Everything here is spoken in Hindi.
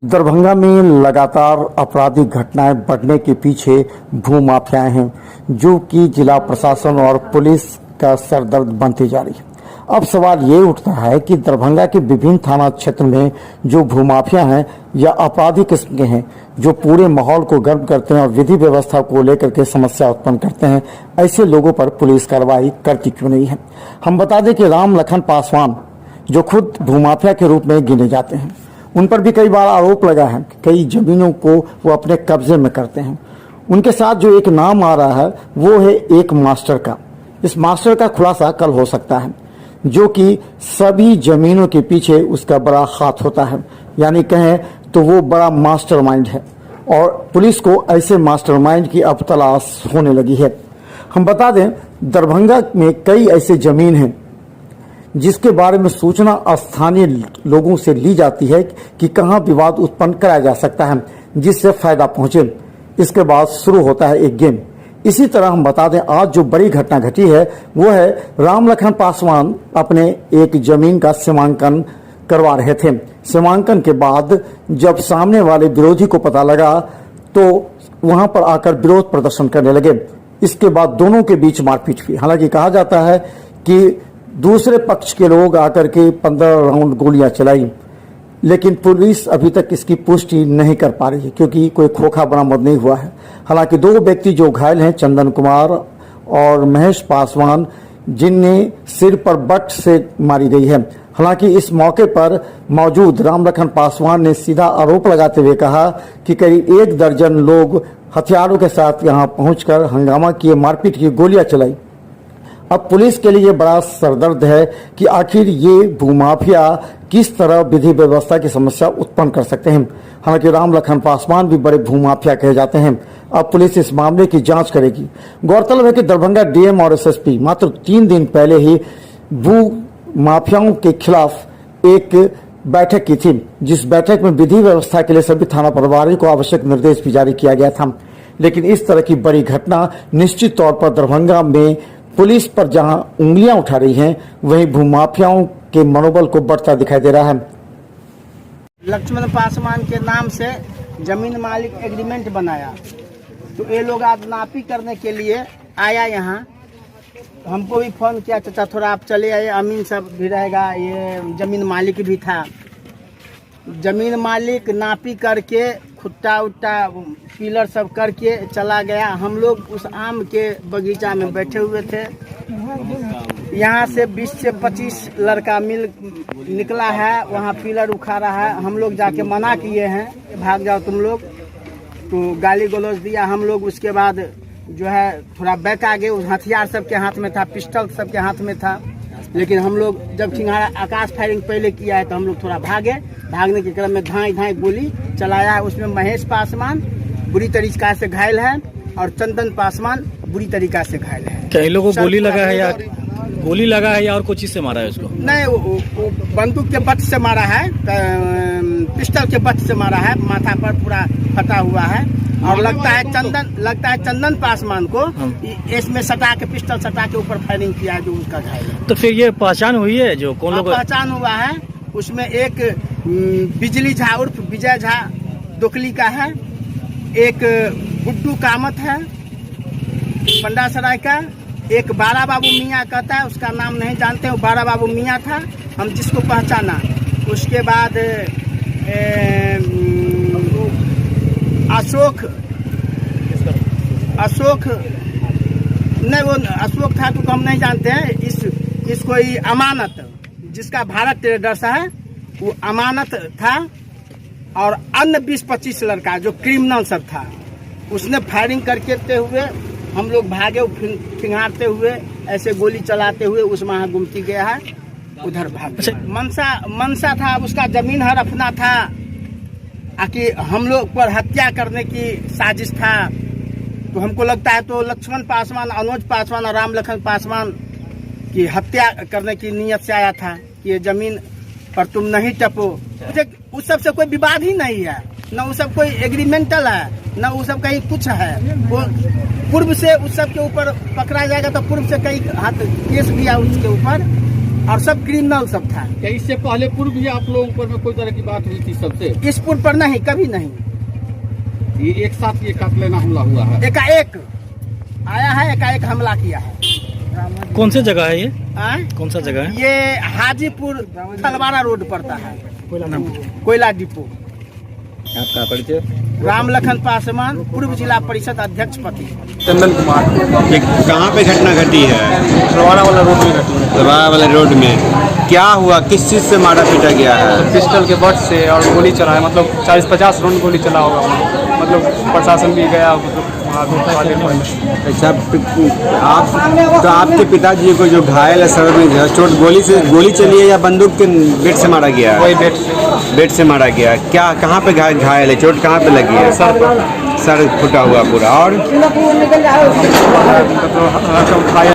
दरभंगा में लगातार आपराधिक घटनाएं बढ़ने के पीछे भूमाफियाएं हैं, जो कि जिला प्रशासन और पुलिस का सरदर्द बनती जा रही है। अब सवाल ये उठता है कि दरभंगा के विभिन्न थाना क्षेत्र में जो भूमाफिया हैं या आपराधिक किस्म के हैं, जो पूरे माहौल को गर्म करते हैं और विधि व्यवस्था को लेकर के समस्या उत्पन्न करते हैं, ऐसे लोगों पर पुलिस कार्रवाई करती क्यों नहीं है। हम बता दें कि राम लखन पासवान, जो खुद भूमाफिया के रूप में गिने जाते हैं, उन पर भी कई बार आरोप लगा है कि कई जमीनों को वो अपने कब्जे में करते हैं। उनके साथ जो एक नाम आ रहा है वो है एक मास्टर का। इस मास्टर का खुलासा कल हो सकता है, जो कि सभी जमीनों के पीछे उसका बड़ा हाथ होता है, यानी कहें तो वो बड़ा मास्टरमाइंड है और पुलिस को ऐसे मास्टरमाइंड की अब तलाश होने लगी है। हम बता दें, दरभंगा में कई ऐसे जमीन हैं जिसके बारे में सूचना स्थानीय लोगों से ली जाती है कि कहां विवाद उत्पन्न कराया जा सकता है जिससे फायदा पहुंचे। इसके बाद शुरू होता है एक गेम। इसी तरह हम बता दें, आज जो बड़ी घटना घटी है वो है राम लखन पासवान अपने एक जमीन का सीमांकन करवा रहे थे। सीमांकन के बाद जब सामने वाले विरोधी को पता लगा तो वहां पर आकर विरोध प्रदर्शन करने लगे। इसके बाद दोनों के बीच मारपीट हुई। हालांकि कहा जाता है कि दूसरे पक्ष के लोग आकर के 15 राउंड गोलियां चलाई, लेकिन पुलिस अभी तक इसकी पुष्टि नहीं कर पा रही है क्योंकि कोई खोखा बरामद नहीं हुआ है। हालांकि दो व्यक्ति जो घायल हैं, चंदन कुमार और महेश पासवान, जिन्हें सिर पर बट से मारी गई है। हालांकि इस मौके पर मौजूद राम लखन पासवान ने सीधा आरोप लगाते हुए कहा कि करीब 1 दर्जन लोग हथियारों के साथ यहां पहुंचकर हंगामा किए, मारपीट की, गोलियां चलाई। अब पुलिस के लिए बड़ा सरदर्द है कि आखिर ये भूमाफिया किस तरह विधि व्यवस्था की समस्या उत्पन्न कर सकते हैं। हालांकि राम लखन पासवान भी बड़े भूमाफिया कहे जाते हैं। अब पुलिस इस मामले की जांच करेगी। गौरतलब है कि दरभंगा डीएम और एसएसपी मात्र 3 दिन पहले ही भूमाफियाओं के खिलाफ एक बैठक की थी, जिस बैठक में विधि व्यवस्था के लिए सभी थाना प्रभारी को आवश्यक निर्देश भी जारी किया गया था। लेकिन इस तरह की बड़ी घटना निश्चित तौर पर दरभंगा में पुलिस पर जहां उंगलियां उठा रही हैं, वहीं भूमाफियाओं के मनोबल को बढ़ता दिखाई दे रहा है। लक्ष्मण पासवान के नाम से जमीन मालिक एग्रीमेंट बनाया, तो ये लोग आज नापी करने के लिए आया यहाँ। हमको भी फोन किया, चाचा थोड़ा आप चले आए, अमीन सब भी रहेगा, ये जमीन मालिक भी था। जमीन मालिक नापी करके खुट्टा उट्टा पिलर सब करके चला गया। हम लोग उस आम के बगीचा में बैठे हुए थे। यहाँ से 20 से 25 लड़का निकला है, वहाँ पिलर उखाड़ा है। हम लोग जाके मना किए हैं, भाग जाओ तुम लोग, तो गाली गलौज दिया। हम लोग उसके बाद जो है थोड़ा बैक आगे, उस हथियार सबके हाथ में था, पिस्टल सबके हाथ में था। लेकिन हम लोग जब सिंघाड़ा आकाश फायरिंग पहले किया है तो हम लोग थोड़ा भागे। भागने के क्रम में धाई धाई गोली चलाया है। उसमें महेश पासवान बुरी तरीका से घायल है और चंदन पासवान बुरी तरीका से घायल है। कई लोगों को गोली लगा है या और कुछ चीज से मारा है उसको? नहीं, वो बंदूक के बट से मारा है, पिस्टल के बट से मारा है। माथा पर पूरा फटा हुआ है और लगता है चंदन पासवान को इसमें सटा के, पिस्टल सटा के ऊपर फायरिंग किया है, जो उसका घायल है। तो फिर ये पहचान हुई है जो कौन लोग? पहचान हुआ है। उसमें एक बिजली झा उर्फ विजय झा दोकली का है, एक गुड्डू कामत है पंडा सराय का, एक बारा बाबू मियाँ कहता है, उसका नाम नहीं जानते, वो बारा बाबू मियाँ था, हम जिसको पहचाना। उसके बाद अशोक नहीं, वो अशोक था तो हम नहीं जानते हैं। इसको ही अमानत, जिसका भारत ट्रेडर्स है, वो अमानत था। और अन्य 20-25 लड़का जो क्रिमिनल सब था, उसने फायरिंग करके हुए हम लोग भागे, फिंगारते हुए ऐसे गोली चलाते हुए उस वहाँ गुमती गया है, उधर भाग। मनसा था, उसका जमीन हड़पना था, कि हम लोग पर हत्या करने की साजिश था। तो हमको लगता है तो लक्ष्मण पासवान, अनुज पासवान और राम लखन पासवान की हत्या करने की नीयत से आया था कि ये जमीन पर तुम नहीं टपो। मुझे उस सब से कोई विवाद ही नहीं है, न उस सब कोई एग्रीमेंटल है, न उस सब कहीं कुछ है। वो पूर्व से उस सब के ऊपर पकड़ा जाएगा तो पूर्व से कई हाथ केस भी है उसके ऊपर। और सब क्रिमिनल सब था। क्या इससे पहले पूर्व भी आप लोगों पर में कोई तरह की बात हुई थी सबसे? इस पुल पर नहीं, कभी नहीं। ये एक साथ ये कातिलाना हमला हुआ है? एकाएक आया है, एकाएक हमला किया है। कौन सी जगह है ये? आए? कौन सा जगह है? ये हाजीपुर थलवारा रोड पड़ता है, कोयला डिपो। आपका परिचय? राम लखन पासवान, पूर्व जिला परिषद अध्यक्ष पति। चंदन कुमार। ये कहाँ पे घटना घटी है? रवाना वाला रोड में घटी है। दरबार वाले रोड में क्या हुआ? किस चीज से मारा पीटा गया है? पिस्टल के बट से और गोली चला है, मतलब 40-50 राउंड गोली चला होगा। मतलब प्रशासन भी गया, मतलब अच्छा, आप तो आपके पिताजी को जो घायल है सर में चोट गोली चली है या बंदूक के बेट से मारा गया है? वही बेट से मारा गया। क्या कहाँ पे घायल है? चोट कहाँ पे लगी है? सर पर। सर फुटा हुआ पूरा। और मतलब